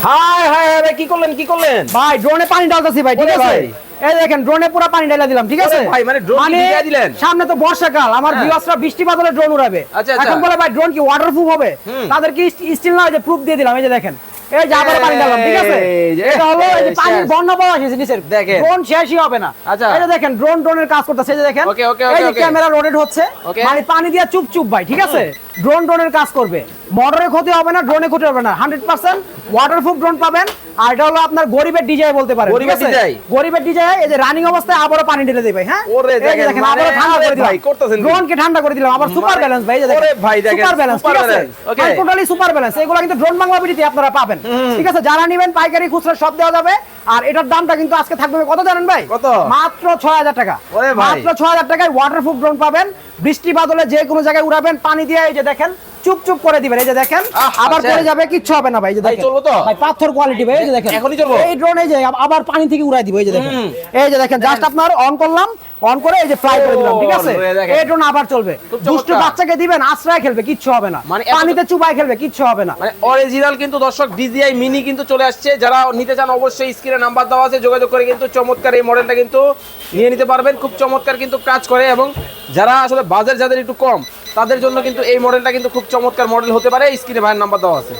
High high high ভাই, কি করলেন ভাই ড্রোনে পানি ঢালতেছি ভাই, ঠিক ওরে আছে? ভাই। এই দেখেন ড্রোনে পুরো পানি ঢেলে দিলাম, ঠিক আছে? ওরে ভাই, মানে ড্রোন কি ভিজিয়ে দিলেন? সামনে তো বর্ষাকাল, আমার হ্যাঁ। ভিউয়ার্সরা বৃষ্টি বাদলে ড্রোন উড়াবে। আচ্ছা, আচ্ছা। এখন বলে ভাই ড্রোন কি ওয়াটারপ্রুফ হবে? তাদেরকে স্টিল না, ওই যে প্রুফ দিয়ে দিলাম, এই যে দেখেন। এই যে আবার পানি ঢাললাম, ঠিক আছে? এই যে, এটা হলো এই যে পানির শেষ। বন্যা পড়া এসেছে নিচের, দেখেন। ড্রোন শেষই হবে না। আচ্ছা। এই যে দেখেন ড্রোনের কাজ করতেছে, এই যে দেখেন। ওকে, ওকে, এই যে ওকে। ক্যামেরা রোটেট হচ্ছে, ওকে। মানে পানি দিয়ে চুপ ভাই, ঠিক আছে? ড্রোনের কাজ করবে, মোটরের ক্ষতি হবে না, ড্রোনে ক্ষতি হবে না, 100% ওয়াটারপ্রুফ ড্রোন পাবেন। আর এটা হলো আপনার গরিবের ডিজাই বলতে পারেন, ঠিক গরিবের আছে? DJI? গরিবের ডিজাই, এই যে রানিং অবস্থায় আবারও পানি ঢেলে দেবে, হ্যাঁ? ওরে এই যে দেখেন, দেখেন, মানে আবারও ঠান্ডা আরে করে দিলাম। ভাই, করতেছেন কি? ড্রোনকে ঠান্ডা করে দিলাম, আবার সুপার মানে- ব্যালেন্স ভাই, এই যে ওরে ভাই, দেখেন, সুপার ব্যালেন্স, super ঠিক আছে? balance, okay. Totally super balance. এগুলো কিন্তু ড্রোন বাংলা বিডিতে আপনারা পাবেন, ঠিক আছে? যারা নেবেন পাইকারি খুচরা সব দেওয়া যাবে। আর এটার দামটা কিন্তু আজকে থাকবে কত জানেন ভাই? কত? মাত্র 6000 টাকা। ওরে ভাই। মাত্র 6000 টাকায় ওয়াটারপ্রুফ ড্রোন পাবেন। বৃষ্টি বাদলে যে কোনো জায়গায় উড়াবেন, পানি দিয়ে এই যে দেখেন চুপ করে দিবেন, এই যে দেখেন। আবার আচ্ছা। পড়ে যাবে, কিচ্ছু হবে না ভাই, এই যে ভাই, দেখেন। চলবো তো? ভাই পাথর কোয়ালিটি ভাই, এই যে দেখেন। এখনই চলবো? এই ড্রোন এই যে আবার পানি থেকে উড়াই দিব, এই যে দেখেন। এই যে দেখেন, জাস্ট আপনার অন করলাম, অন করে এই যে ফ্লাই করে দিলাম, ঠিক আছে? ওরে দেখেন। এই ড্রোন আবার চলবে। খুব দুষ্টু চমৎকার। বাচ্চাকে দিবেন, আশ্রয় খেলবে, কিচ্ছু হবে না। মানে এত- পানিতে চুবাই খেলবে, কিচ্ছু হবে না। মানে অরিজিনাল কিন্তু দর্শক DJI মিনি কিন্তু চলে আসছে। যারা নিতে চান অবশ্যই স্ক্রিনে নাম্বার দেওয়া আছে, যোগাযোগ করে কিন্তু চমৎকার এই মডেলটা কিন্তু নিয়ে নিতে পারবেন। খুব চমৎকার কিন্তু কাজ করে, এবং যারা আসলে বাজেট যাদের একটু কম তাদের জন্য কিন্তু এই মডেলটা কিন্তু খুব চমৎকার মডেল হতে পারে। স্ক্রিনে ভাইয়ের নাম্বার দেওয়া আছে।